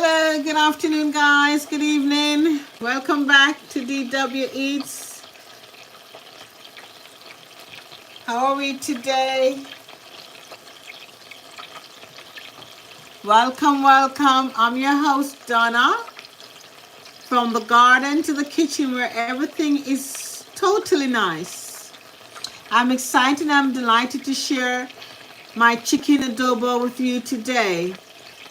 Hello, good afternoon, guys. Good evening. Welcome back to DW Eats. How are we today? Welcome, welcome. I'm your host, Donna. From the garden to the kitchen, where everything is totally nice. I'm excited and I'm delighted to share my chicken adobo with you today.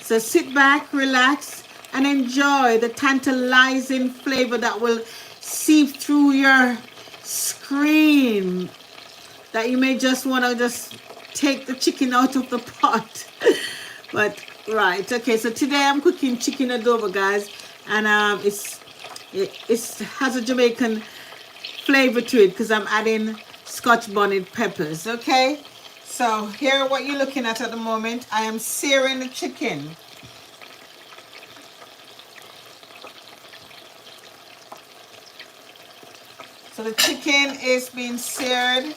So sit back, relax, and enjoy the tantalizing flavor that will seep through your screen, that you may just want to just take the chicken out of the pot. But right, okay, so today I'm cooking chicken adobo, guys, and it has a Jamaican flavor to it because I'm adding Scotch bonnet peppers. Okay, so here what you're looking at the moment, I am searing the chicken. So the chicken is being seared.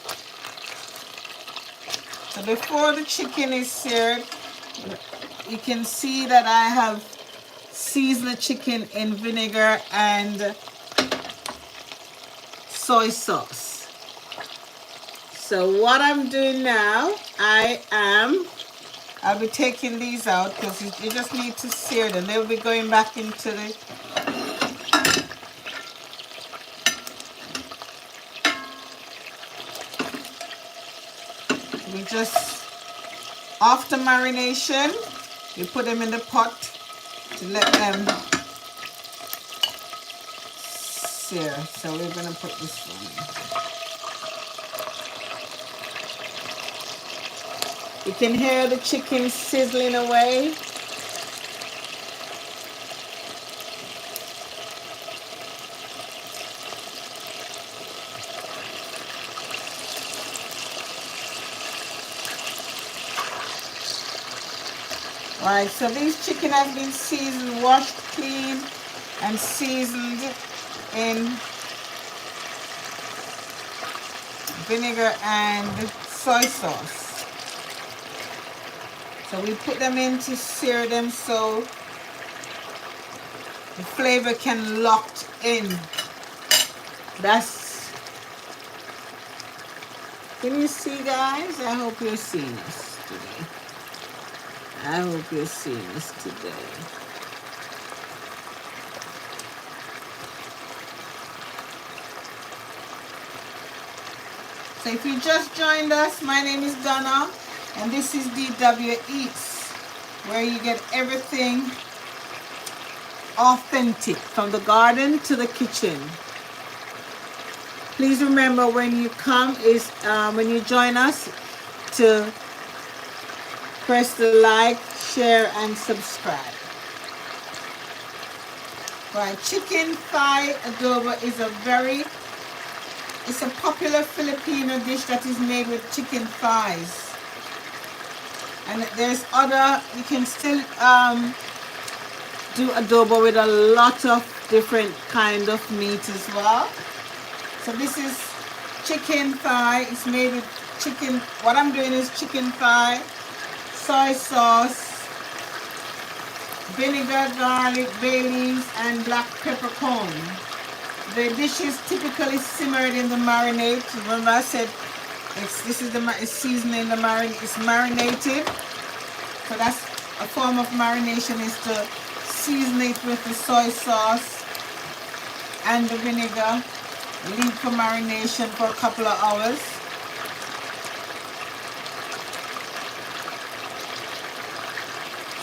So before the chicken is seared, you can see that I have seasoned the chicken in vinegar and soy sauce. So what I'm doing now, I'll be taking these out because you just need to sear them. They'll be going back into the we just, after marination, you put them in the pot to let them sear. So we're going to put this one in. You can hear the chicken sizzling away. Alright, so this chicken has been seasoned, washed clean, and seasoned in vinegar and soy sauce. So we put them in to sear them so the flavor can lock in. Can you see, guys? I hope you're seeing this today. I hope you're seeing this today. So if you just joined us, my name is Donna, and this is DW Eats, where you get everything authentic from the garden to the kitchen. Please remember when you come when you join us to press the like, share, and subscribe. Right, chicken thigh adobo is it's a popular Filipino dish that is made with chicken thighs. And there's you can still do adobo with a lot of different kind of meat as well. So this is chicken thigh. It's made with chicken. What I'm doing is chicken thigh, soy sauce, vinegar, garlic, bay leaves, and black peppercorn. The dish is typically simmered in the marinade. Remember I said it's seasoning the marinade. It's marinated. So that's a form of marination, is to season it with the soy sauce and the vinegar. Leave for marination for a couple of hours.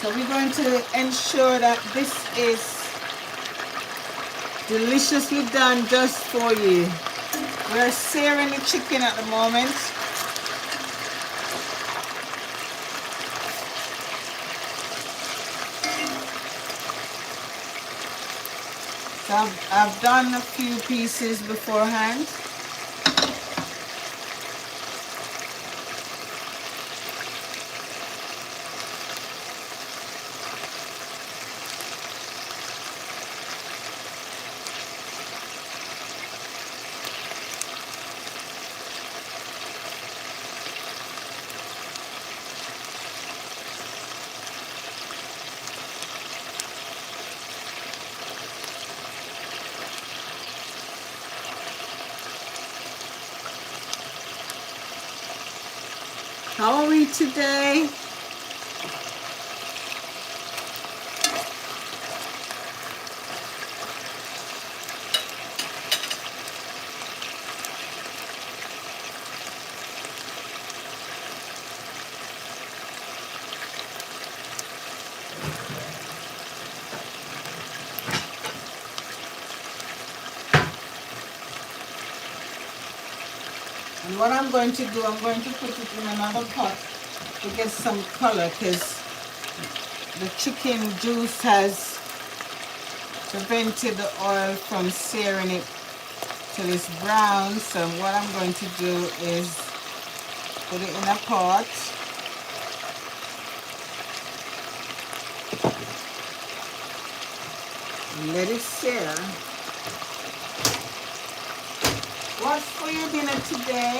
So we're going to ensure that this is deliciously done just for you. We're searing the chicken at the moment. So I've done a few pieces beforehand. How are we today? And what I'm going to do, I'm going to put it in another pot to get some color, because the chicken juice has prevented the oil from searing it till it's brown. So what I'm going to do is put it in a pot. And let it sear. What's for your dinner today?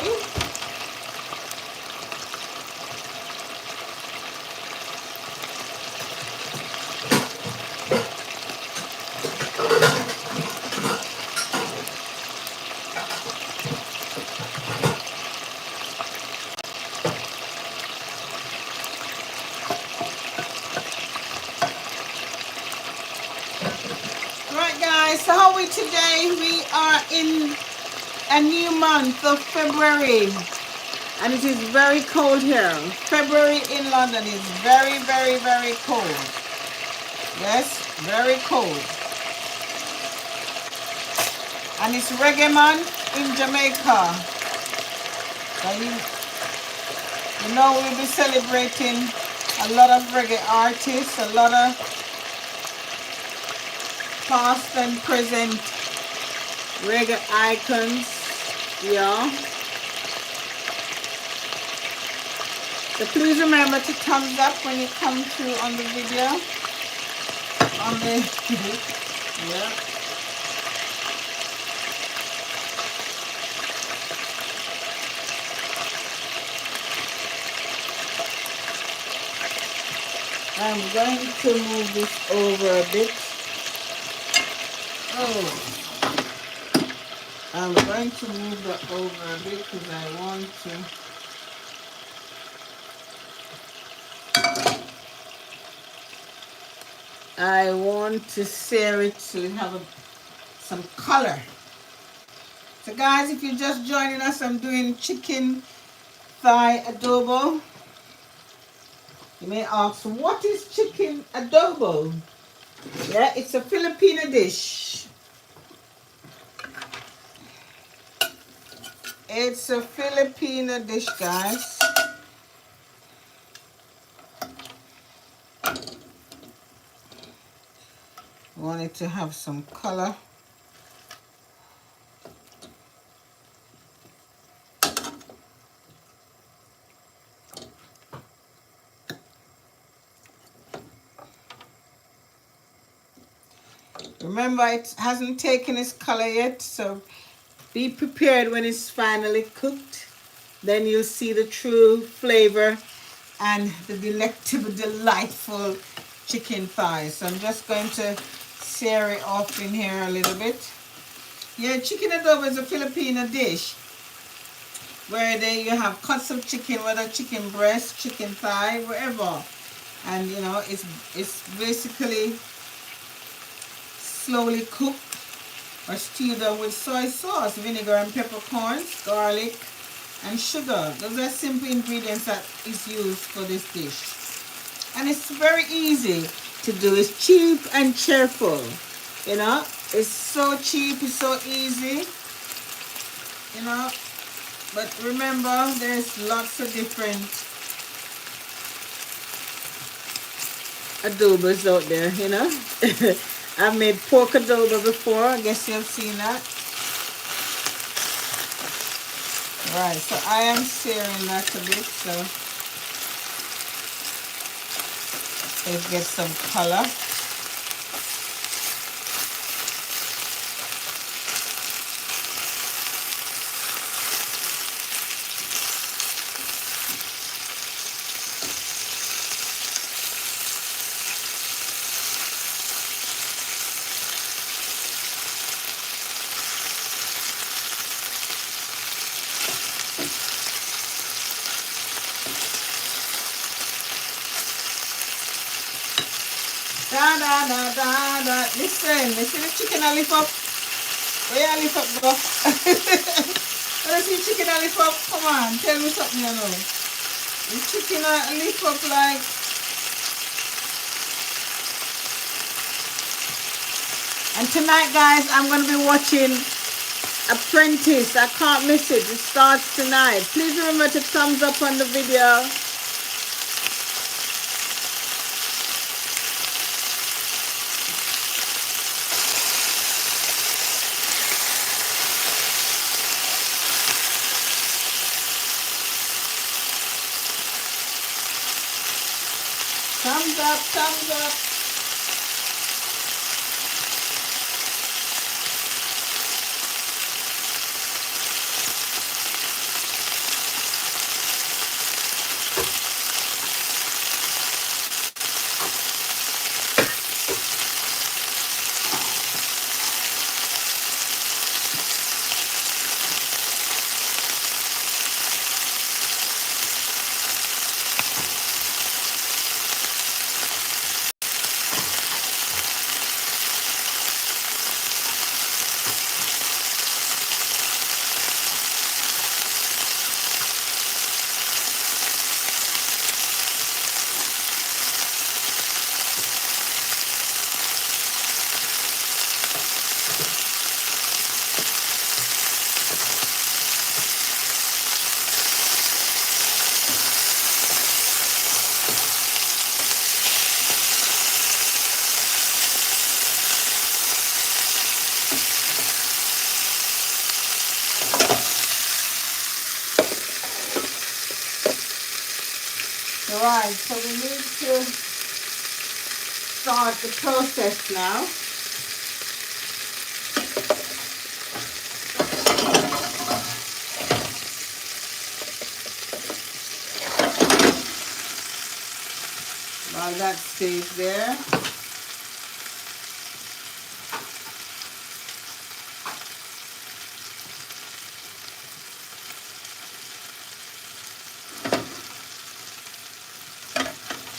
Right guys, so how are we today? We are in a new month of February, and it is very cold here. February in London is very, very, very cold. Yes, very cold. And it's Reggae Month in Jamaica. So you know we'll be celebrating a lot of reggae artists, a lot of past and present reggae icons. Yeah. So please remember to thumbs up when you come through on the video. On the yeah. I'm going to move this over a bit. Oh, I'm going to move that over a bit because I want to sear it to have some color. So guys, if you're just joining us, I'm doing chicken thigh adobo. You may ask, what is chicken adobo? Yeah, it's a Filipino dish. It's a Filipino dish, guys. Want it to have some color. Remember, it hasn't taken its color yet, so be prepared when it's finally cooked. Then you'll see the true flavor and the delectable, delightful chicken thighs. So I'm just going to sear it off in here a little bit. Yeah, chicken adobo is a Filipino dish where you have cuts of chicken, whether chicken breast, chicken thigh, wherever. And you know, it's basically slowly cooked or stewed up with soy sauce, vinegar and peppercorns, garlic and sugar. Those are simple ingredients that is used for this dish. And it's very easy to do. It's cheap and cheerful. You know, it's so cheap, it's so easy. You know, but remember, there's lots of different adobos out there, you know. I've made pork adobo before. I guess you've seen that. Right, so I am searing that a bit so it gets some color. da da da da. Listen, listen the chicken a lift up. Where you lift up go? Let's see chicken a lift up. Come on, tell me something you know. The chicken a lift up like. And tonight, guys, I'm going to be watching Apprentice. I can't miss it. It starts tonight. Please remember to thumbs up on the video. Thumbs up, thumbs up. Alright, so we need to start the process now. While that stays there.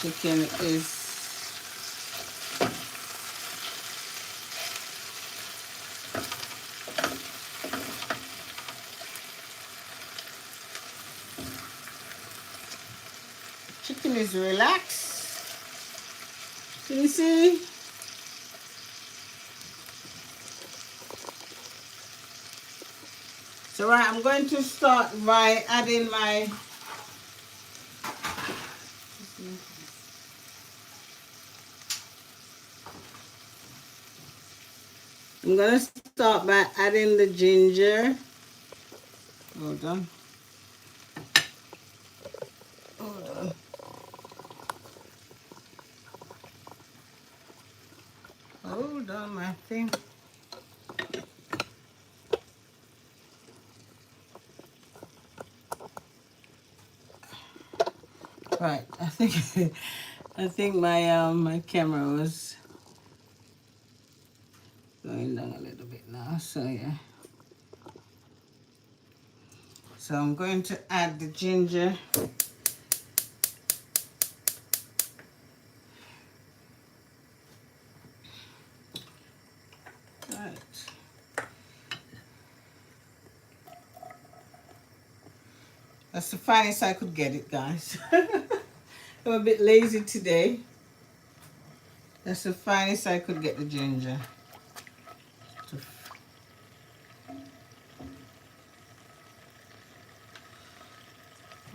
Chicken is relaxed. Can you see? So right, I'm going to start by adding my I'm going to start by adding the ginger. Hold on. Hold on. Hold on, my thing. Right, I think my camera was going down a little bit now, so yeah. So I'm going to add the ginger. Right. That's the finest I could get it, guys. I'm a bit lazy today. That's the finest I could get the ginger.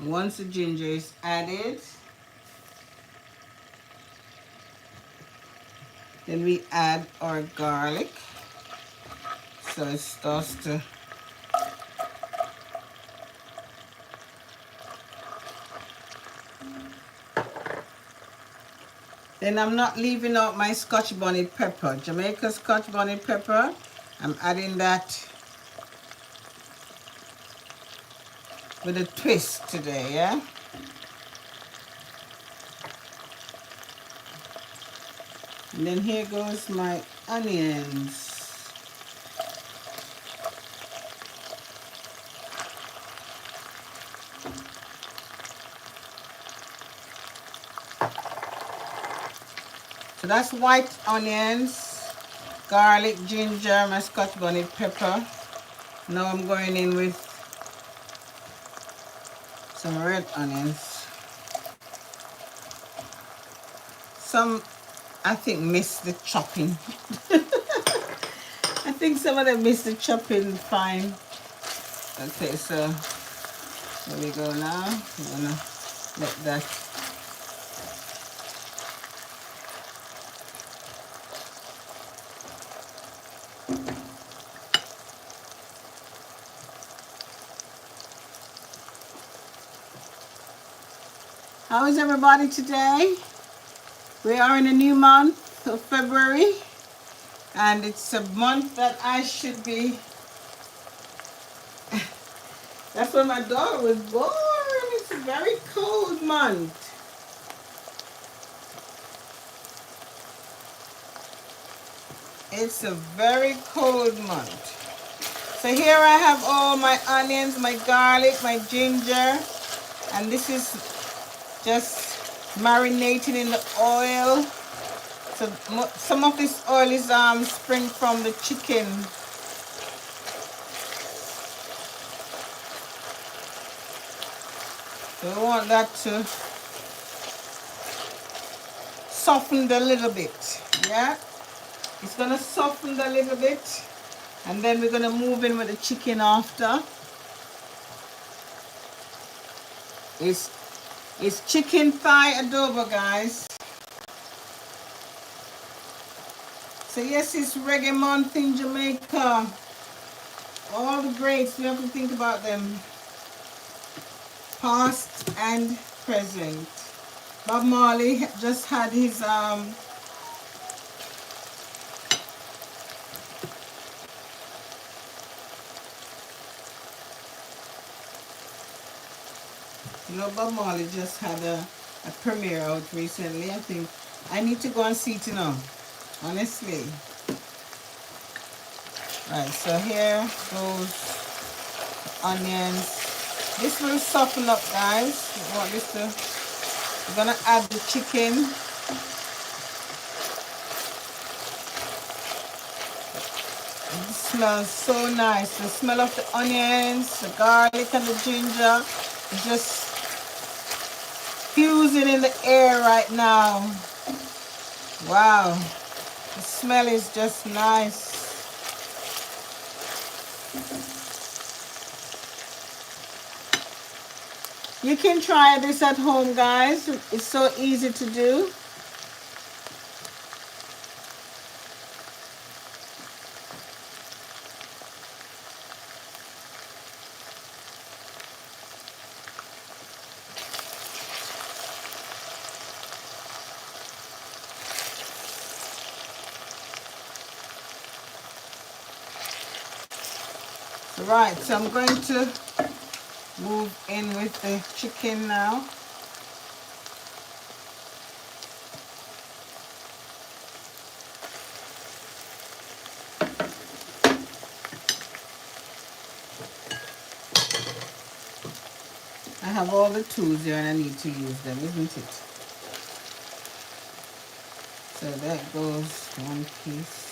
Once the ginger is added, then we add our garlic. So it starts to Then I'm not leaving out my Scotch bonnet pepper, Jamaica Scotch bonnet pepper. I'm adding that with a twist today, yeah? And then here goes my onions. So that's white onions, garlic, ginger, my Scotch bonnet pepper. Now I'm going in with some red onions. Some, I think, miss the chopping. I think some of them miss the chopping fine. Okay, so there we go now. I'm gonna let that. How is everybody today? We are in a new month of February, and it's a month that I should be. That's when my daughter was born. It's a very cold month. It's a very cold month. So here I have all my onions, my garlic, my ginger, and this is just marinating in the oil. So some of this oil is spring from the chicken. So we want that to soften a little bit. Yeah, it's gonna soften a little bit, and then we're gonna move in with the chicken after. It's chicken thigh adobo, guys. So yes, it's reggae month in Jamaica. All the greats, we have to think about them, past and present. Bob Marley just had his you know, Bob Marley just had a premiere out recently. I think I need to go and see it now, honestly. Right, so here goes onions. This will soften up, guys. We want this to, we're gonna add the chicken. It smells so nice. The smell of the onions, the garlic and the ginger is just fusing in the air right now. Wow, the smell is just nice. You can try this at home, guys. It's so easy to do. Right, so I'm going to move in with the chicken now. I have all the tools here and I need to use them, isn't it? So that goes one piece.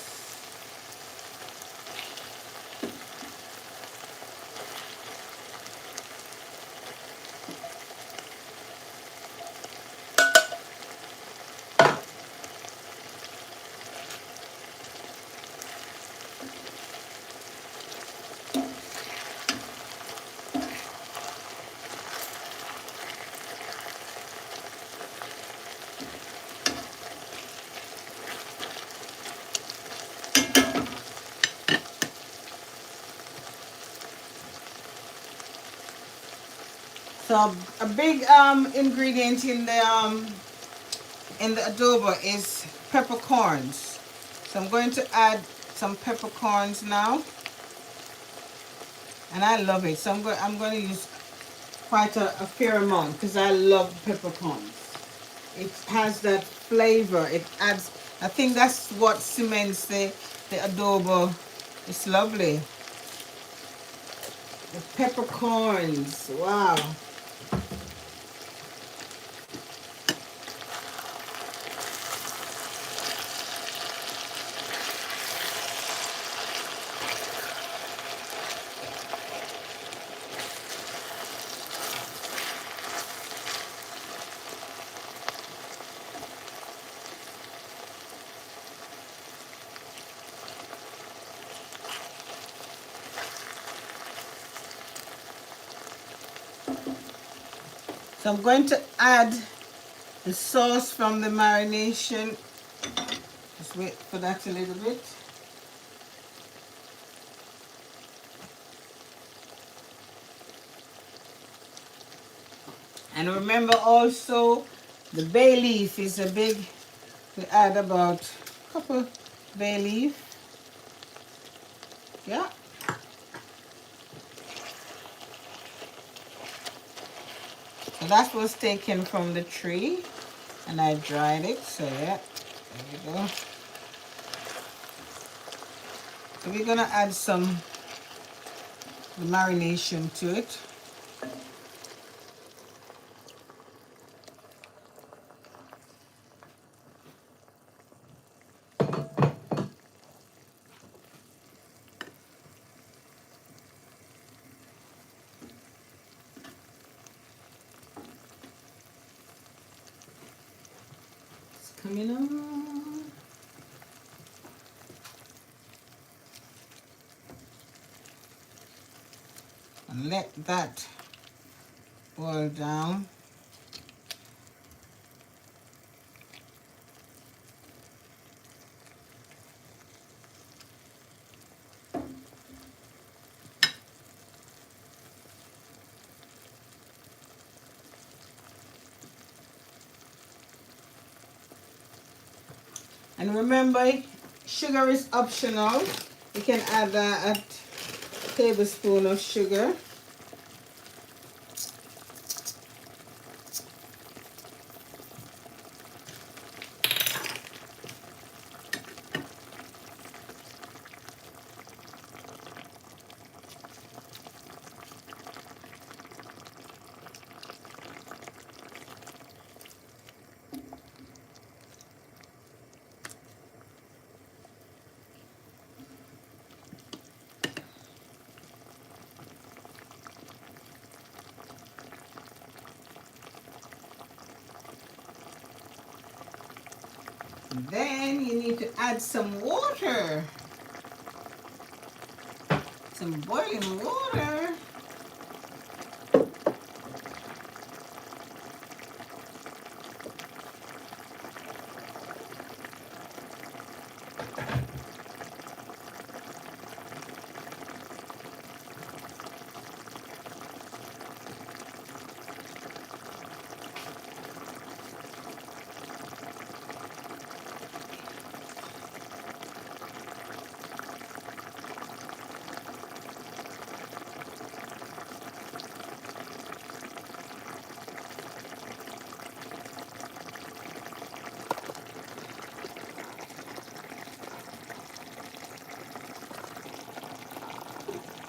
So a big ingredient in the adobo is peppercorns. So I'm going to add some peppercorns now, and I love it. So I'm going to use quite a fair amount because I love peppercorns. It has that flavor. It adds. I think that's what cements the adobo. It's lovely. The peppercorns. Wow. So I'm going to add the sauce from the marination. Just wait for that a little bit. And remember also, the bay leaf is a big, we add about a couple bay leaf. Yeah. So that was taken from the tree and I dried it. So yeah, there you go. So we're gonna add some marination to it. It's coming on. And let that boil down. And remember, sugar is optional. You can add a tablespoon of sugar. Then you need to add some water, some boiling water.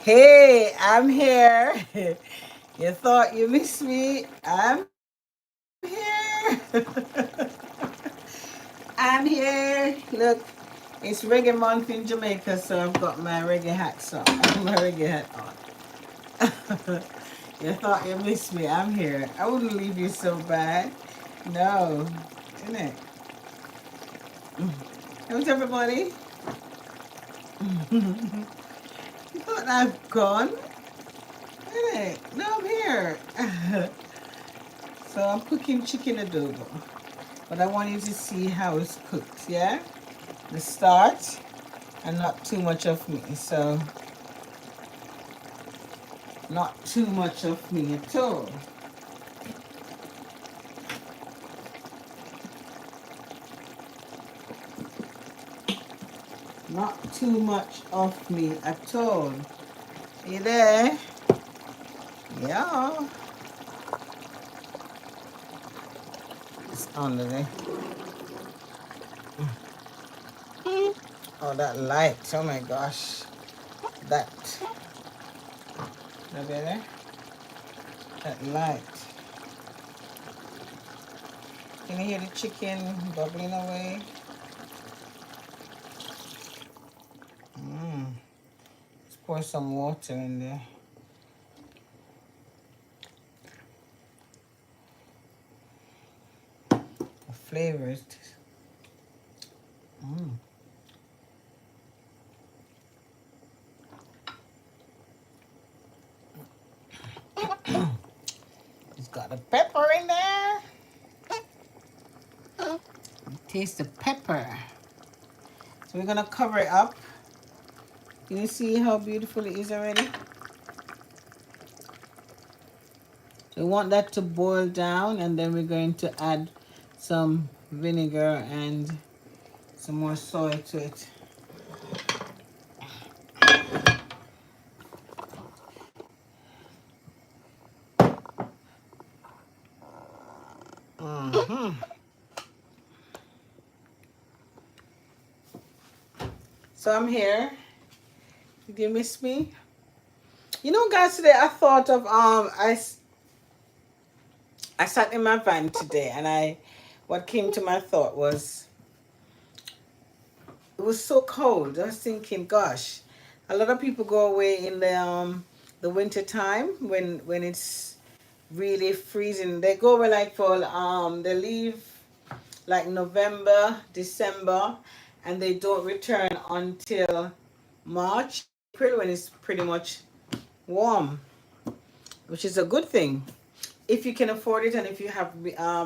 Hey, I'm here. You thought you missed me? I'm here. I'm here. Look, it's reggae month in Jamaica, so I've got my reggae hat on. My reggae hat on. You thought you missed me? I'm here. I wouldn't leave you so bad. No, isn't it? How's everybody? You thought I've gone? Isn't it? No, I'm here. So I'm cooking chicken adobo, but I want you to see how it's cooked, yeah? The start, and not too much of me, so not too much of me at all. Not too much of me at all. You there? Yeah. It's under there. Oh, that light. Oh my gosh. That. Is better? That light. Can you hear the chicken bubbling away? Let's pour some water in there. The flavor is It's got Put pepper in there. Taste the pepper. So we're gonna cover it up. Can you see how beautiful it is already? So we want that to boil down, and then we're going to add some vinegar and some more soy to it. So I'm here. Did you miss me? You know, guys, today I thought of I sat in my van today, and what came to my thought was, it was so cold. I was thinking, gosh, a lot of people go away in the winter time when it's really freezing. They go away like for they leave like November, December, and they don't return until March, April, when it's pretty much warm, which is a good thing if you can afford it and if you have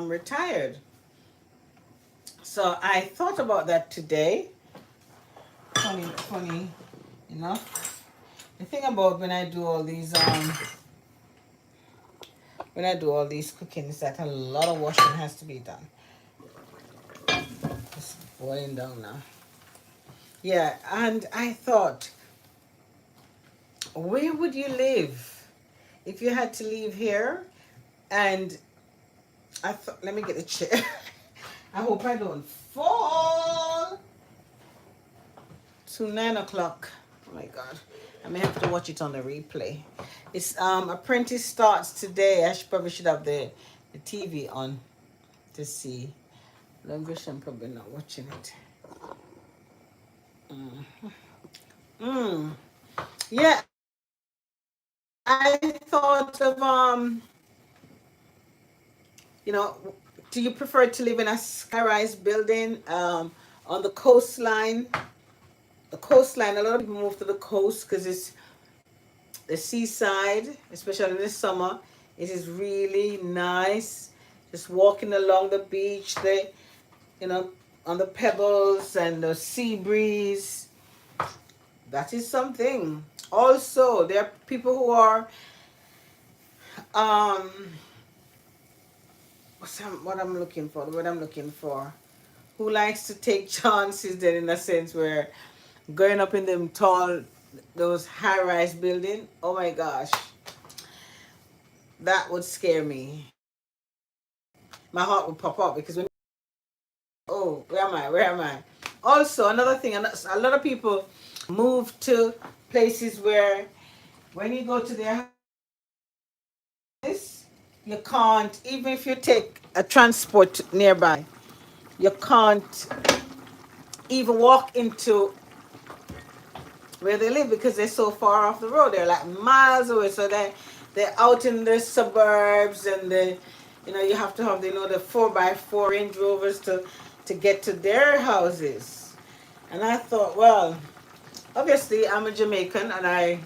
retired. So I thought about that today. Funny enough. The thing about when I do all these cooking is that a lot of washing has to be done. It's boiling down now. Yeah, and I thought, where would you live if you had to leave here? And I thought, let me get a chair. I hope I don't fall. To 9 o'clock. Oh my God. I may have to watch it on the replay. It's Apprentice starts today. I probably should have the TV on to see. I'm probably not watching it. Yeah, I thought of you know, do you prefer to live in a sky-rise building on the coastline? The coastline, a lot of people move to the coast because it's the seaside, especially in the summer. It is really nice. Just walking along the beach, on the pebbles and the sea breeze. That is something. Also, there are people who are what I'm looking for, the word I'm looking for, who likes to take chances then, in a sense, where going up in them tall, those high-rise building, oh my gosh, that would scare me. My heart would pop up because oh, where am I? Also, another thing, a lot of people move to places where when you go to their house, you can't, even if you take a transport nearby, you can't even walk into where they live because they're so far off the road. They're like miles away. So they're out in the suburbs, and you have to have the 4x4 Range Rovers to get to their houses. And I thought, well, obviously I'm a Jamaican and I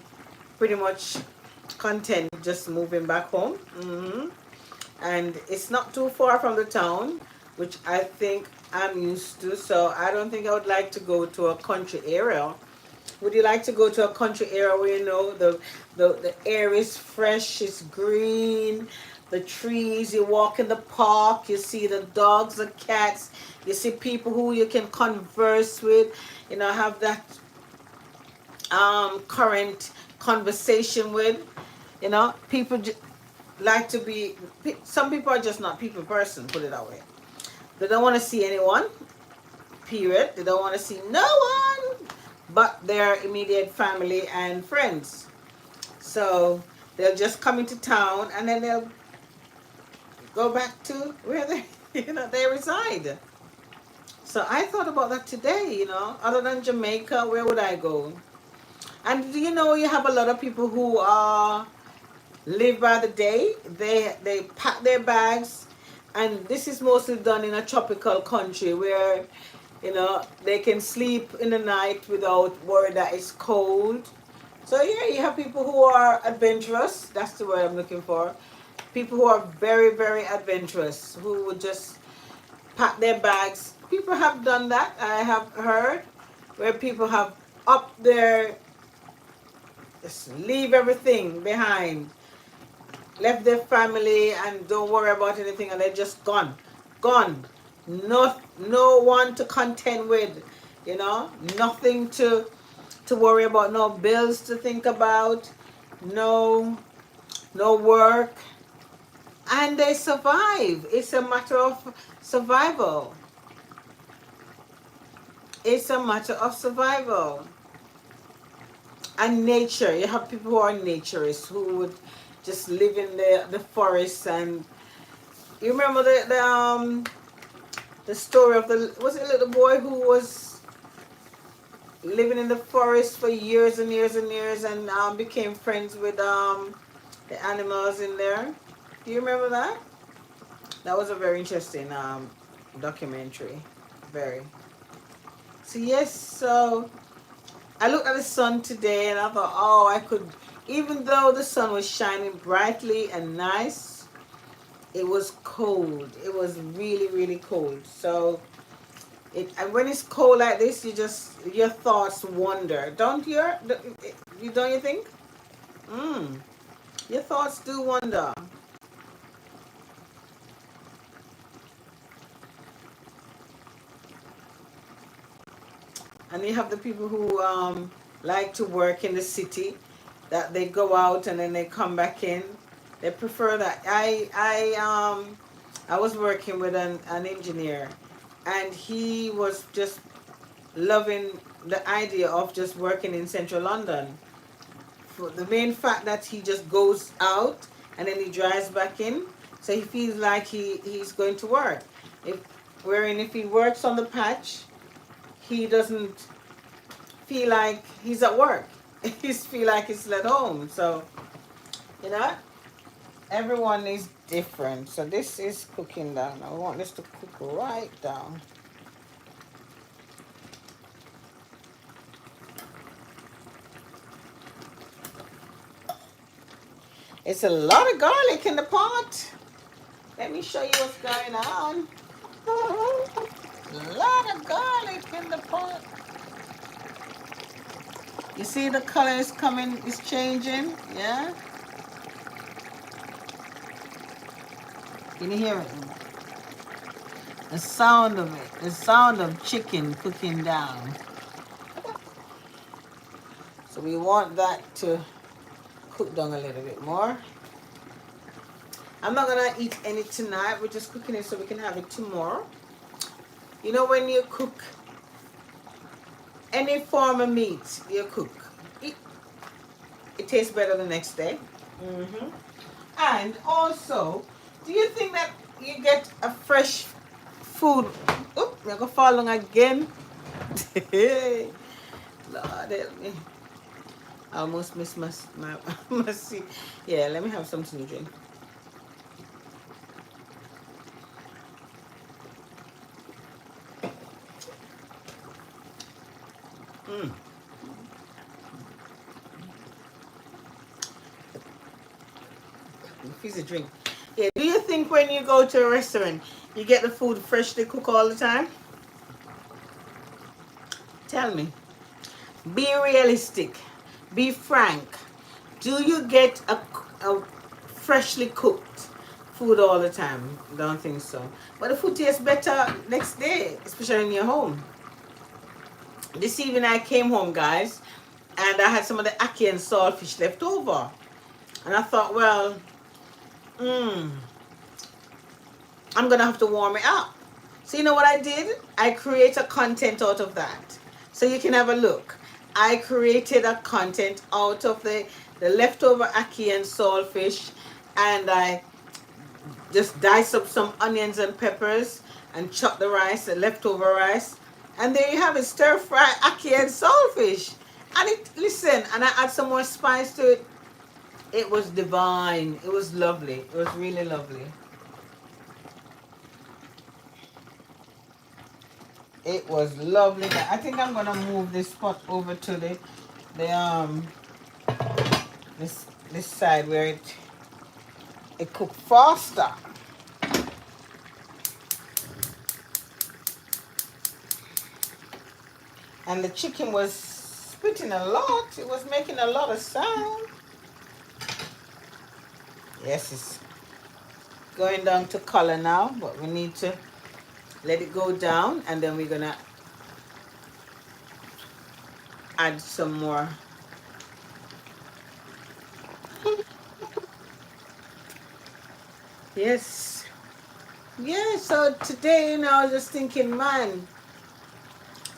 pretty much content just moving back home. And it's not too far from the town, which I think I'm used to. So I don't think I would like to go to a country area. Would you like to go to a country area where the air is fresh, it's green, the trees, you walk in the park, you see the dogs, the cats, you see people who you can converse with, have that current conversation with, people like to be, some people are just not people person, put it that way. They don't want to see anyone, period. They don't want to see no one but their immediate family and friends. So they'll just come into town and then they'll go back to where they reside. So I thought about that today, other than Jamaica, where would I go? And you have a lot of people who live by the day. They pack their bags, and this is mostly done in a tropical country where they can sleep in the night without worry that it's cold. So yeah, you have people who are adventurous. That's the word I'm looking for. People who are very, very adventurous, who would just pack their bags. People have done that, I have heard, where people have up their, just leave everything behind, left their family and don't worry about anything, and they're just gone. Gone. No one to contend with, you know, nothing to worry about, no bills to think about, no work, and they survive. It's a matter of survival. It's a matter of survival. And nature. You have people who are naturists, who would just live in the forest. And you remember the story of was it a little boy who was living in the forest for years and years and years, and became friends with the animals in there? Do you remember that? That was a very interesting documentary. Very. So yes, so I looked at the sun today and I thought, oh, I could, even though the sun was shining brightly and nice, it was cold. It was really, really cold. So and when it's cold like this, your thoughts wander. Don't you? Don't you think? Your thoughts do wander. And you have the people who like to work in the city, that they go out and then they come back in. They prefer that. I was working with an engineer, and he was just loving the idea of just working in central London. For the main fact that he just goes out and then he drives back in, so he feels like he's going to work. If he works on the patch, he doesn't feel like he's at work. He feel like he's at home. So, you know, everyone is different. So this is cooking down. I want this to cook right down. It's a lot of garlic in the pot. Let me show you what's going on. A lot of garlic in the pot. You see the color is coming, is changing, yeah? Can you hear it? The sound of it, the sound of chicken cooking down. So we want that to cook down a little bit more. I'm not gonna eat any tonight. We're just cooking it so we can have it tomorrow. You know, when you cook any form of meat, you cook, it tastes better the next day. And also, do you think that you get a fresh food? Oop, I'm gonna fall on again. Lord help me. I almost missed my seat. Yeah, let me have something to drink. Piece of drink. Yeah, do you think when you go to a restaurant, you get the food freshly cooked all the time? Tell me. Be realistic. Be frank. Do you get a freshly cooked food all the time? Don't think so. But the food tastes better next day, especially in your home. This evening I came home, guys, and I had some of the ackee and saltfish left over. And I thought, well, I'm gonna have to warm it up. So you know what I did? I create a content out of that. So you can have a look. I created a content out of the leftover ackee and saltfish, and I just dice up some onions and peppers and chop the rice, the leftover rice, and there you have it, stir fry ackee and saltfish. And listen, and I add some more spice to it. It was divine. It was lovely. It was really lovely. It was lovely. I think I'm gonna move this pot over to this side where It cooked faster. And the chicken was spitting a lot. It was making a lot of sound. Yes, it's going down to color now, but we need to let it go down, and then we're gonna add some more. Yes. Yeah, so today, I was just thinking, man,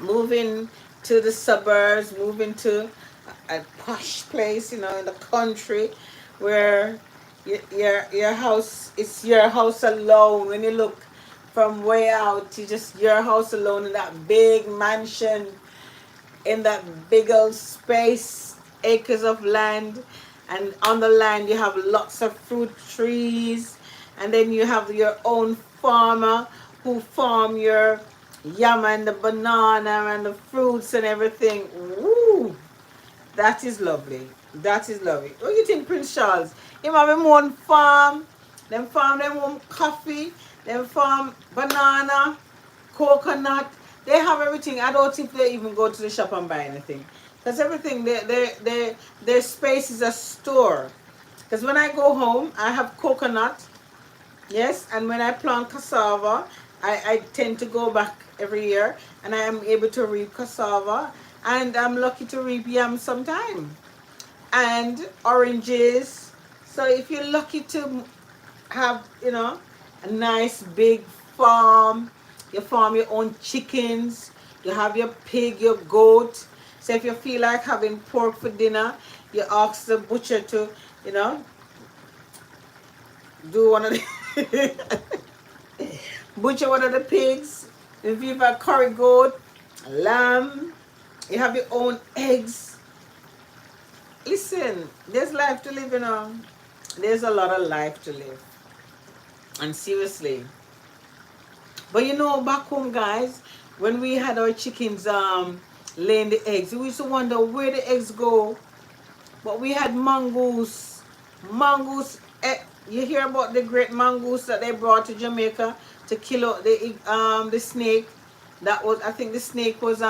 moving to the suburbs, moving to a posh place, in the country, where your house, it's your house alone. When you look from way out, you just your house alone in that big mansion, in that big old space, acres of land, and on the land you have lots of fruit trees, and then you have your own farmer who farm your yam and the banana and the fruits and everything. Woo! That is lovely. That is lovely. What do you think, Prince Charles? Him have him own farm, them own coffee, them farm banana, coconut. They have everything. I don't think they even go to the shop and buy anything. Because everything, their space is a store. Because when I go home, I have coconut, yes, and when I plant cassava, I tend to go back every year, and I am able to reap cassava, and I'm lucky to reap yam sometime, and oranges. So if you're lucky to have, a nice big farm, you farm your own chickens, you have your pig, your goat. So if you feel like having pork for dinner, you ask the butcher to, do one of the butcher one of the pigs. If you have a curry goat, lamb, you have your own eggs. Listen, there's life to live, There's a lot of life to live. And seriously. But back home, guys, when we had our chickens laying the eggs, we used to wonder where the eggs go. But we had mongoose. Mongoose. You hear about the great mongoose that they brought to Jamaica to kill out the snake. That was, I think the snake was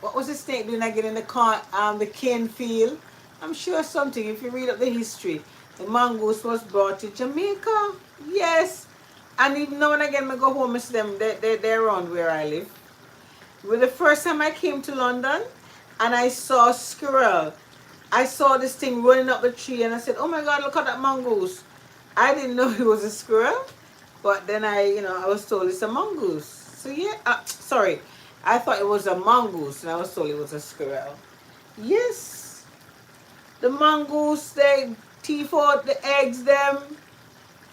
what was the snake doing again in the cane field? I'm sure something, if you read up the history. The mongoose was brought to Jamaica. Yes. And even now and again I go home and see them. They're around where I live. Well, the first time I came to London and I saw a squirrel, I saw this thing running up the tree, and I said, oh my God, look at that mongoose. I didn't know it was a squirrel, but then I was told it's a mongoose. So yeah, sorry, I thought it was a mongoose, and I was told it was a squirrel. Yes, the mongoose, they teeth out the eggs them,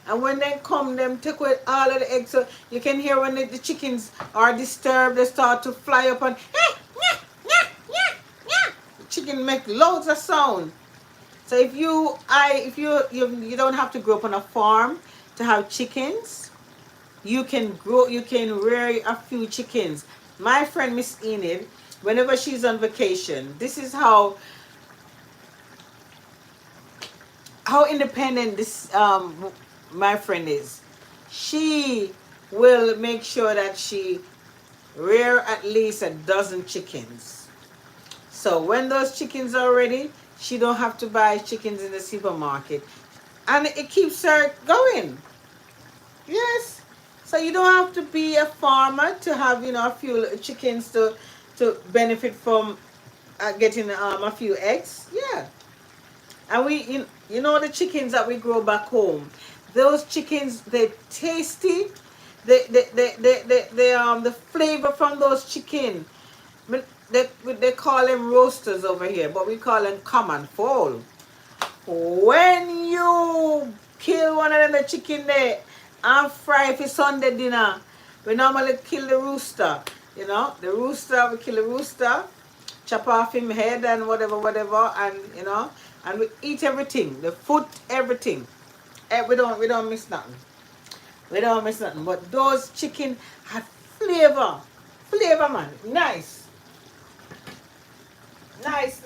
and when they come, them take away all of the eggs. So you can hear when the chickens are disturbed, they start to fly up and the chicken make loads of sound. So if you don't have to grow up on a farm to have chickens, you can rear a few chickens. My friend Miss Enid, whenever she's on vacation, this is how independent this my friend is. She will make sure that she rear at least a dozen chickens. So when those chickens are ready, she don't have to buy chickens in the supermarket, and it keeps her going. Yes. So you don't have to be a farmer to have a few chickens to benefit from getting a few eggs. Yeah. And the chickens that we grow back home, those chickens, they're tasty. The flavor from those chicken, they call them roasters over here, but we call them common fowl. When you kill one of them the chicken there and fry for Sunday dinner, we normally kill the rooster. The rooster, we kill the rooster, chop off him head and whatever, and and we eat everything, the foot, everything. We don't miss nothing. We don't miss nothing. But those chicken have flavor. Flavor, man. Nice. Nice.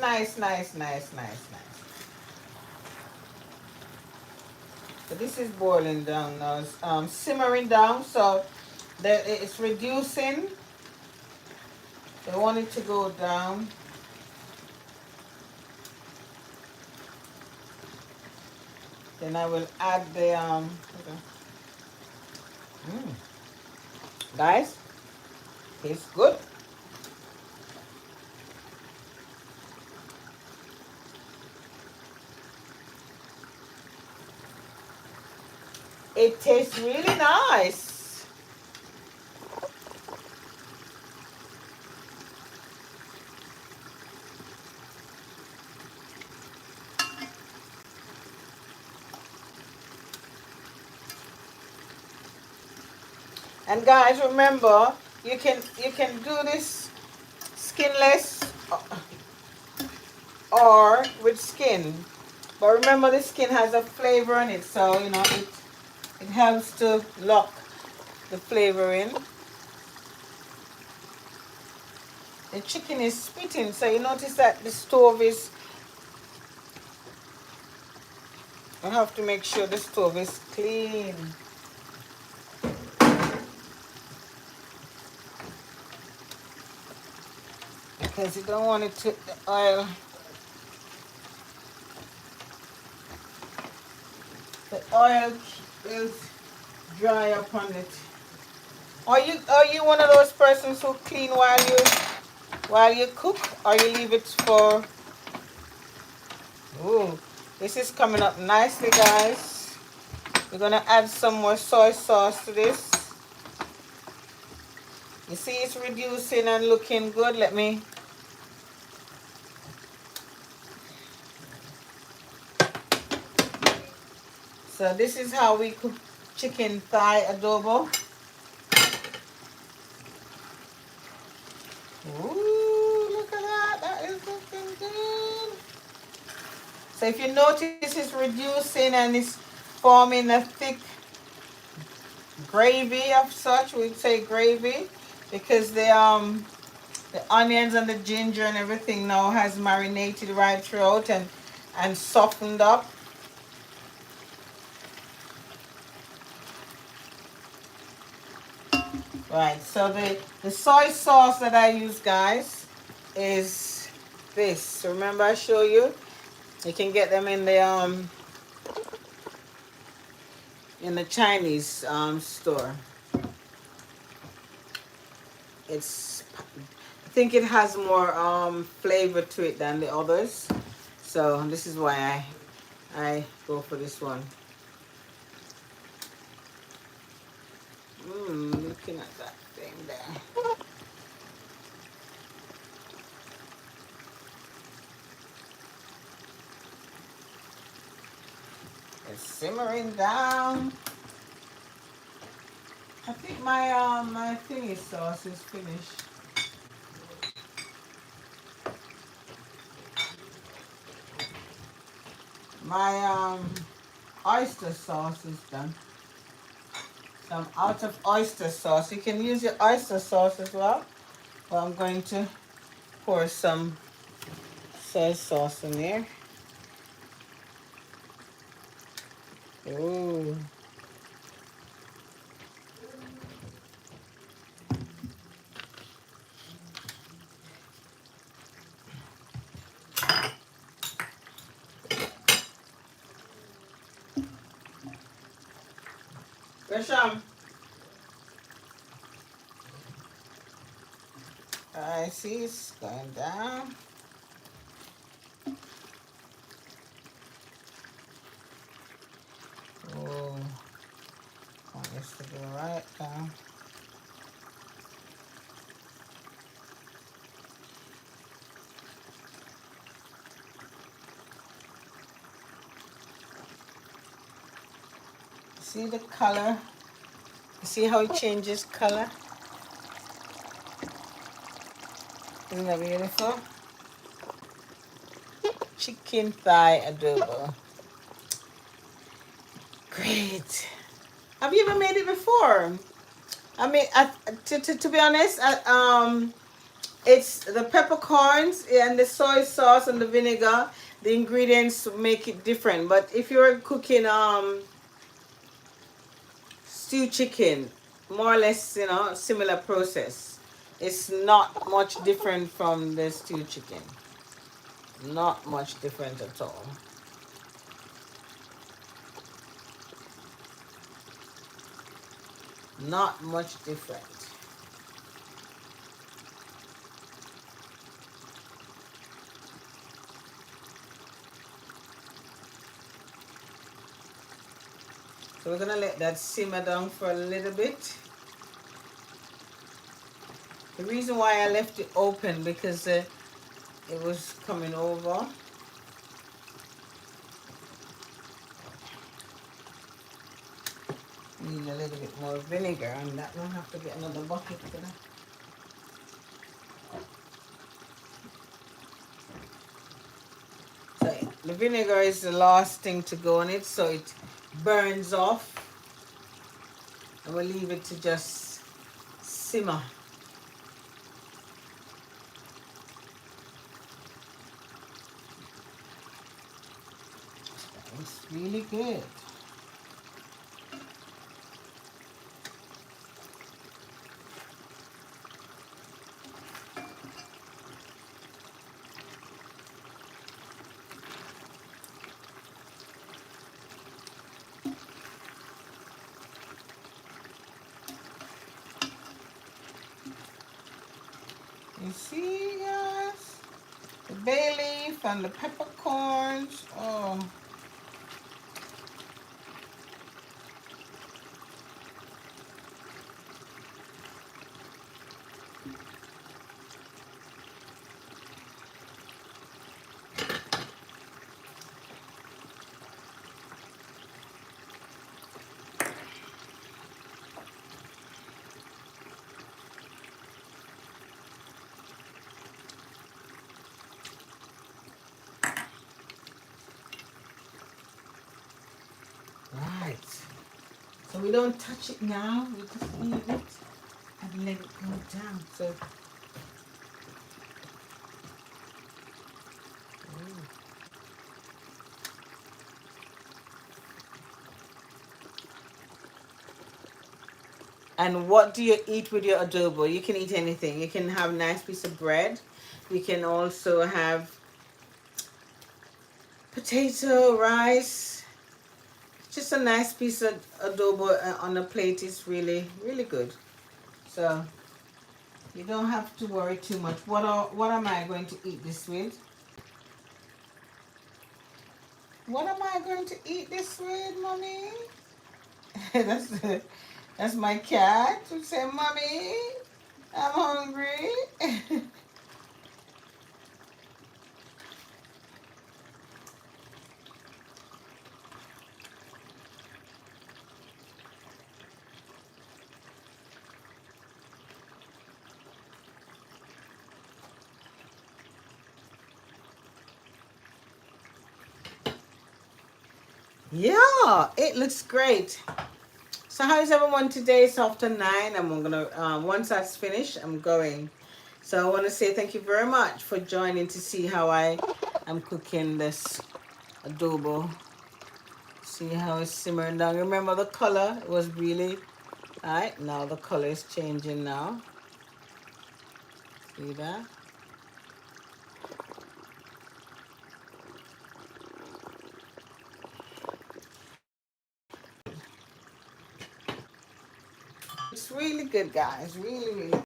So this is boiling down now. It's simmering down, so that it's reducing. I want it to go down. Then I will add the guys, tastes good. It tastes really nice. And guys, remember, you can do this skinless or with skin. But remember, the skin has a flavor in it, so you know it helps to lock the flavor in. The chicken is spitting, so you notice that the stove is. I have to make sure the stove is clean. Because you don't want it to, the oil will dry up on it. Are you one of those persons who clean while you cook, or you leave it for? Ooh, this is coming up nicely, guys. We're gonna add some more soy sauce to this. You see it's reducing and looking good. Let me. So this is how we cook chicken thigh adobo. Ooh, look at that. That is looking good. So if you notice it's reducing and it's forming a thick gravy of such, we'd say gravy, because the onions and the ginger and everything now has marinated right throughout and softened up. Right, so the soy sauce that I use, guys, is this. Remember I show you? You can get them in the Chinese store. I think it has more flavor to it than the others. So this is why I go for this one. Looking at that thing there. It's simmering down. I think my thingy sauce is finished. My oyster sauce is done. So I'm out of oyster sauce. You can use your oyster sauce as well. But I'm going to pour some soy sauce in there. Ooh. Gresham. I see it's going down. Oh, want this to go right down. See the color? See how it changes color? Isn't that beautiful? Chicken thigh adobo. Great. Have you ever made it before? I mean, to be honest, it's the peppercorns and the soy sauce and the vinegar. The ingredients make it different. But if you're cooking stew chicken, more or less, you know, similar process. It's not much different from the stew chicken. Not much different at all. Not much different. So we're gonna let that simmer down for a little bit. The reason why I left it open because it was coming over. Need a little bit more vinegar on that one. Have to get another bucket for that. So the vinegar is the last thing to go on it, so it burns off. And we'll leave it to just simmer. It's really good. You see, guys? The bay leaf and the peppercorns. Oh. Right. So we don't touch it now. We just leave it and let it go down. So. Ooh. And what do you eat with your adobo? You can eat anything. You can have a nice piece of bread. You can also have potato, rice. Just a nice piece of adobo on a plate is really, really good. So you don't have to worry too much. What am I going to eat this with? What am I going to eat this with, mommy? that's my cat who said, "Mommy, I'm hungry." Yeah, it looks great. So how is everyone today? It's after 9. I'm gonna once that's finished, I'm going. So I want to say thank you very much for joining to see how I am cooking this adobo. See how it's simmering down. Remember the color? It was really alright. Now the color is changing now. See that? It's really good, guys. Really, really.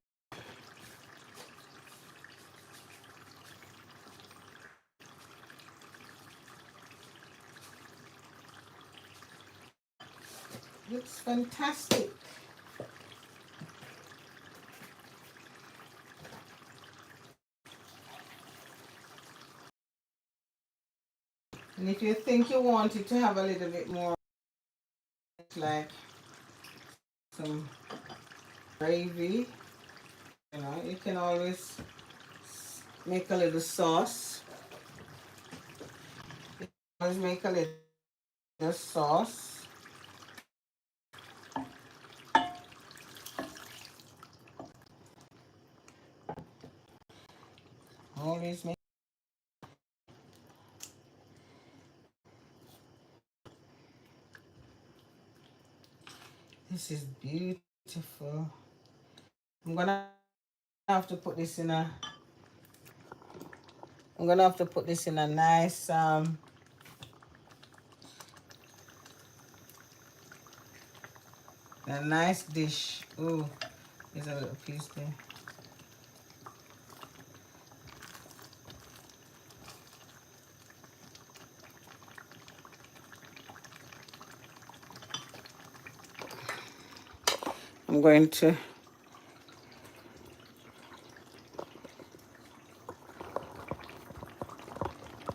Looks fantastic. And if you think you want it to have a little bit more, like some gravy, you know, you can always make a little sauce. You can always make a little sauce. Always make. This is beautiful. I'm gonna have to put this in a. I'm gonna have to put this in a nice dish. Ooh, there's a little piece there. I'm going to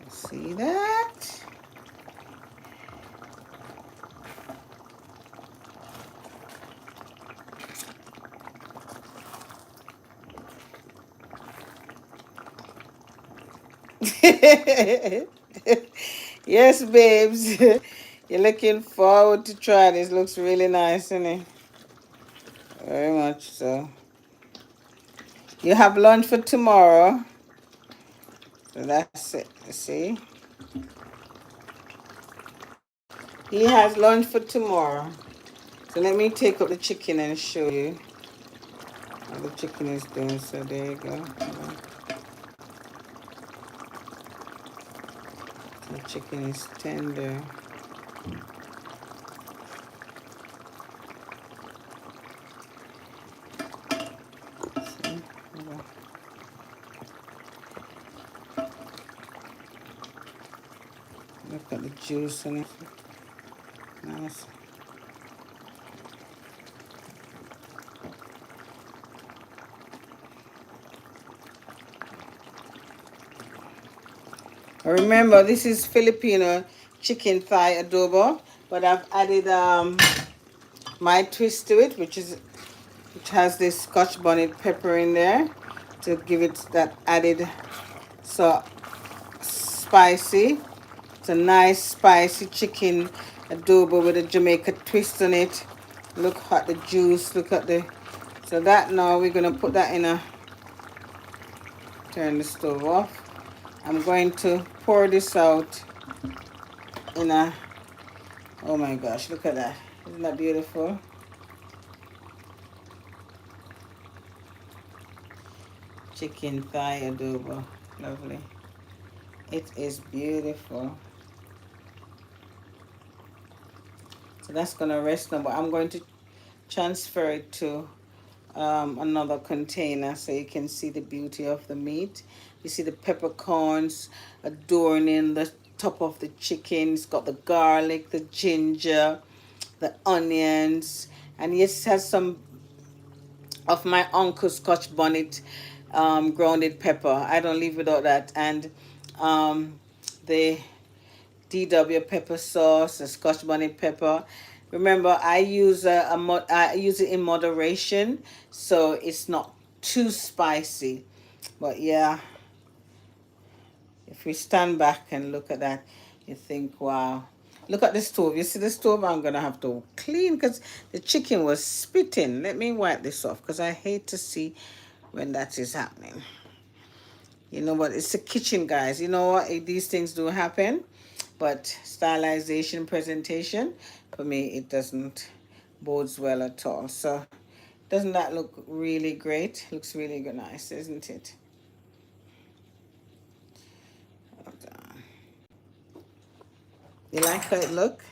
see that. Yes, babes. You're looking forward to try this. Looks really nice, isn't it? Very much so. You have lunch for tomorrow. So that's it. See? He has lunch for tomorrow. So let me take up the chicken and show you how the chicken is doing. So there you go. The chicken is tender. See? Look at the juice in it. Nice. Remember, this is Filipino chicken thigh adobo, but I've added my twist to it, which has this Scotch bonnet pepper in there to give it that added so spicy. It's a nice spicy chicken adobo with a Jamaican twist on it. Look at the juice. Look at the. So that now we're gonna put that in a. Turn the stove off. I'm going to pour this out in a. Oh my gosh! Look at that. Isn't that beautiful? Chicken thigh adobo. Lovely. It is beautiful. So that's going to rest now, but I'm going to transfer it to another container so you can see the beauty of the meat. You see the peppercorns adorning the top of the chicken. It's got the garlic, the ginger, the onions, and yes, it has some of my uncle's Scotch bonnet grounded pepper. I don't leave without that. And the DW pepper sauce, the Scotch bonnet pepper. Remember, I use I use it in moderation, so it's not too spicy. But yeah, if we stand back and look at that, you think, wow. Look at the stove. You see the stove? I'm going to have to clean because the chicken was spitting. Let me wipe this off because I hate to see when that is happening. You know what? It's a kitchen, guys. You know what? These things do happen. But stylization, presentation, for me, it doesn't bodes well at all. So doesn't that look really great? Looks really nice, isn't it? You like how it look?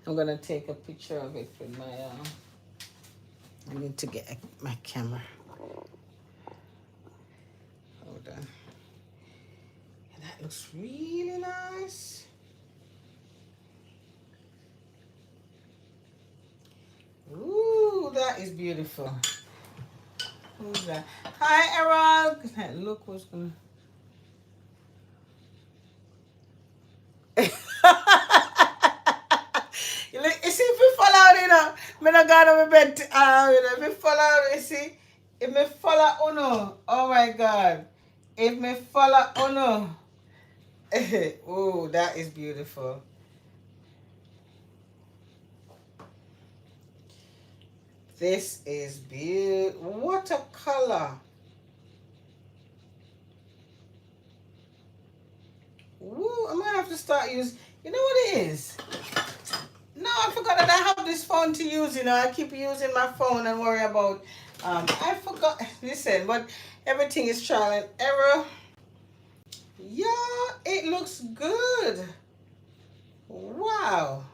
I'm going to take a picture of it with my, I need to get my camera. Hold on. And that looks really nice. Ooh, that is beautiful. Who's that? Hi, Errol. Look what's going You see, if we fall out, me not go to my bed, if we fall out, you see, if me fall out, oh my God, if me fall out, oh, that is beautiful. This is beautiful. What a color. Woo, I'm gonna have to start using, you know what it is? No, I forgot that I have this phone to use. You know, I keep using my phone and worry about. I forgot. Listen, but everything is trial and error. Yeah, it looks good. Wow.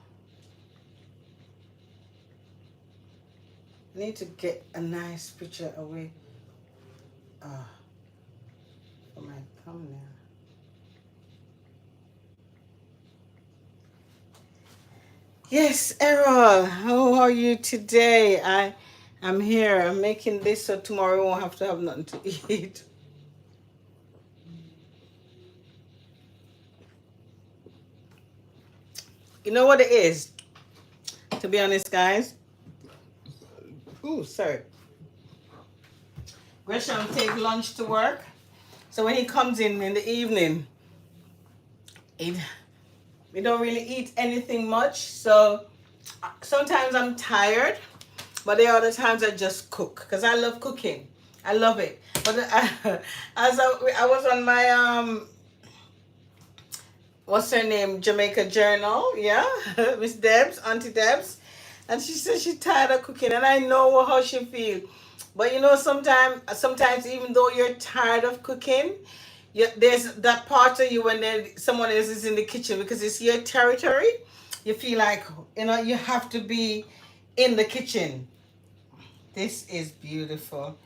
Need to get a nice picture away for my thumbnail. Yes, Errol, how are you today? I'm here. I'm making this so tomorrow we won't have to have nothing to eat. You know what it is? To be honest, guys. Ooh, sorry. Gresham take lunch to work. So when he comes in the evening, we don't really eat anything much. So sometimes I'm tired, but there are other times I just cook because I love cooking. I love it. But as I was on my what's her name, Jamaica Journal, yeah, Miss Debs, Auntie Debs, and she said she's tired of cooking, and I know how she feels. But you know, sometimes even though you're tired of cooking, there's that part of you when someone else is in the kitchen because it's your territory. You feel like you have to be in the kitchen. This is beautiful.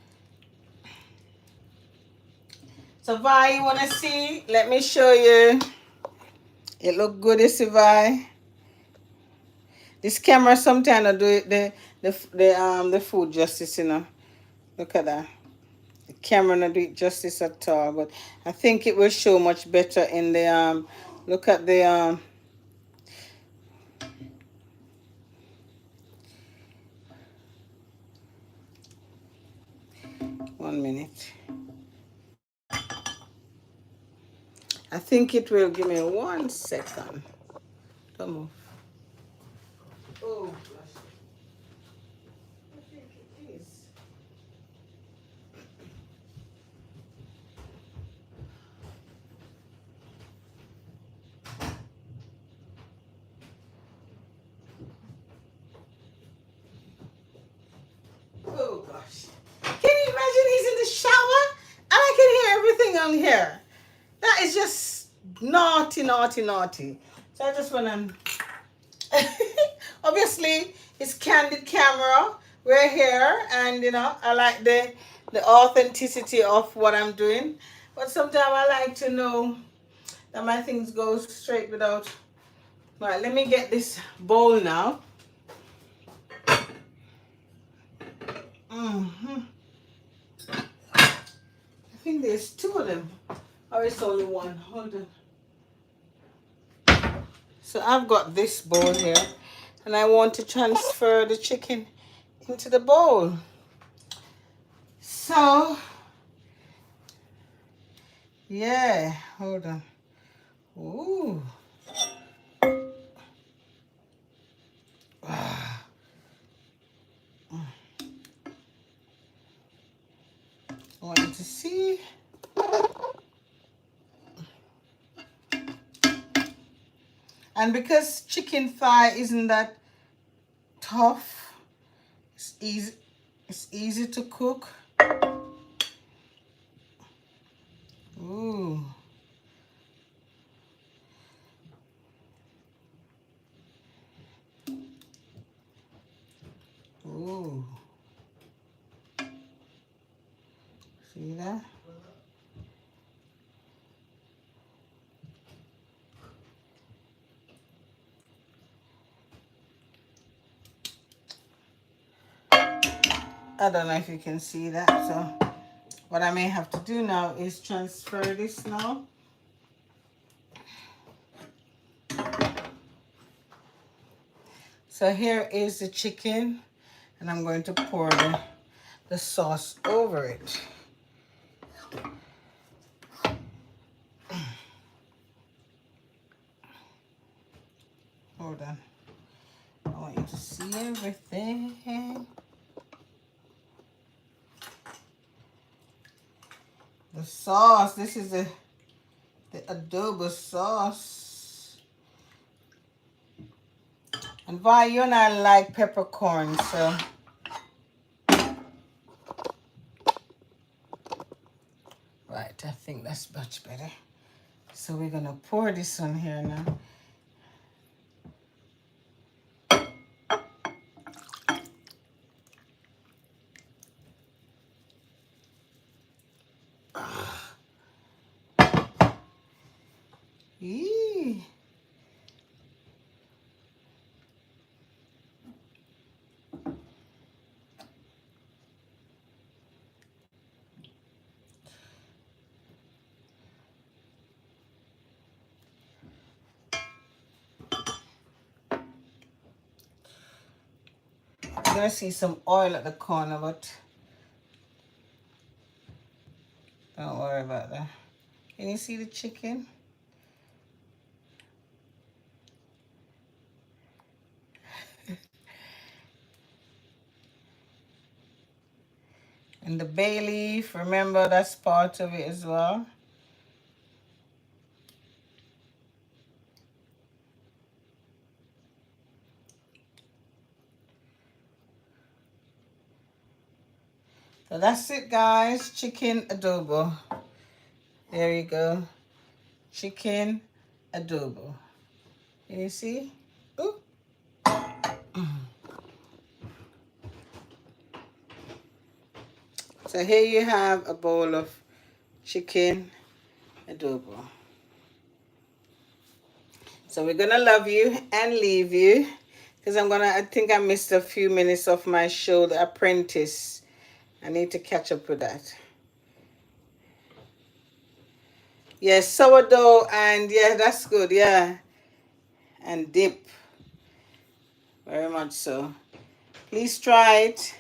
So Vi, you wanna see? Let me show you. It look good, you see, Vi. This camera sometimes I do it the food justice, Look at that. The camera not do it justice at all, but I think it will show much better in the look at the 1 minute. I think it will. Give me 1 second. Don't move. Oh gosh. I think it is. Oh gosh. Can you imagine he's in the shower and I can hear everything on here? That is just naughty, naughty, naughty. So I just want to... Obviously, it's candid camera. We're here and, I like the authenticity of what I'm doing. But sometimes I like to know that my things go straight without... Right, let me get this bowl now. I think there's 2 of them. Or it's only 1. Hold on. So I've got this bowl here. And I want to transfer the chicken into the bowl. So, yeah. Hold on. Ooh. I want you to see. And because chicken thigh isn't that tough, it's easy to cook. Ooh. Ooh. See that? I don't know if you can see that, so what I may have to do now is transfer this now. So here is the chicken, and I'm going to pour the sauce over it. Hold on. I want you to see everything. The sauce, this is the adobo sauce. And Vi, you and I like peppercorns, so right, I think that's much better. So we're gonna pour this on here now. Yee. You're gonna see some oil at the corner, but don't worry about that. Can you see the chicken? And the bay leaf, remember that's part of it as well. So that's it, guys. Chicken adobo. There you go. Chicken adobo. Can you see? Ooh. So here you have a bowl of chicken adobo. So we're gonna love you and leave you because I think I missed a few minutes of my show, The Apprentice. I need to catch up with that. Yes, sourdough and yeah, that's good, yeah. And dip. Very much so. Please try it.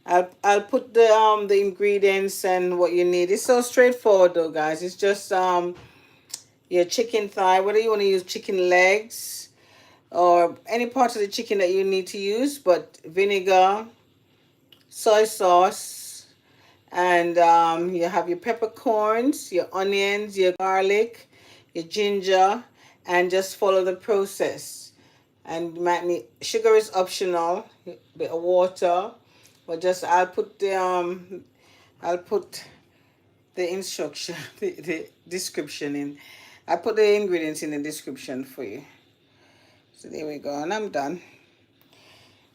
I'll put the ingredients and what you need. It's so straightforward though, guys. It's just your chicken thigh, whether you want to use chicken legs or any part of the chicken that you need to use, but vinegar, soy sauce, and you have your peppercorns, your onions, your garlic, your ginger, and just follow the process. And you might need sugar is optional, a bit of water, but just I'll put the instruction, the description in. I put the ingredients in the description for you. So there we go, and I'm done.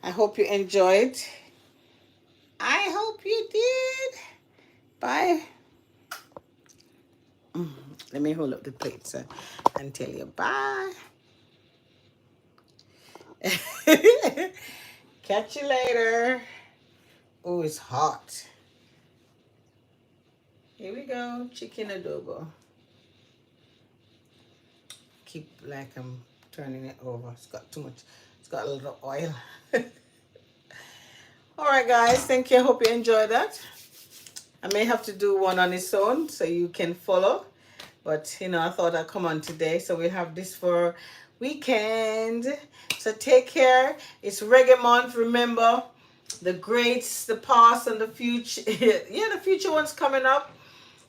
I hope you enjoyed. I hope you did. Bye. Let me hold up the plates and tell you bye. Catch you later. Oh, it's hot. Here we go, chicken adobo. Keep like I'm turning it over. It's got too much. It's got a little oil. All right, guys. Thank you. I hope you enjoyed that. I may have to do one on its own so you can follow. But, you know, I thought I'd come on today. So we'll have this for weekend. So take care. It's reggae month. Remember, the greats, the past, and the future. Yeah, the future one's coming up.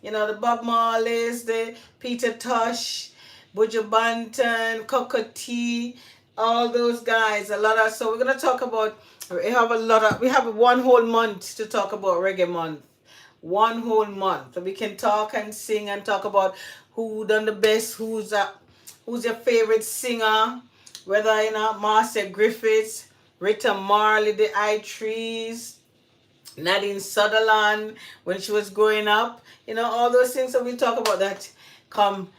You know, the Bob Marleys, the Peter Tosh, Buju Banton, Cocoa Tea, all those guys. So we're going to talk about, we have one whole month to talk about reggae month. One whole month. So we can talk and sing and talk about who done the best, who's your favorite singer, whether, you know, Marcia Griffiths, Rita Marley, the I Trees, Nadine Sutherland when she was growing up, you know, all those things. So we'll talk about that come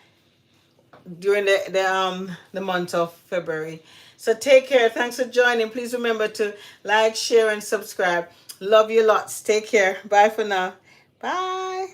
during the month of February. So take care. Thanks for joining. Please remember to like, share, and subscribe. Love you lots. Take care. Bye for now. Bye.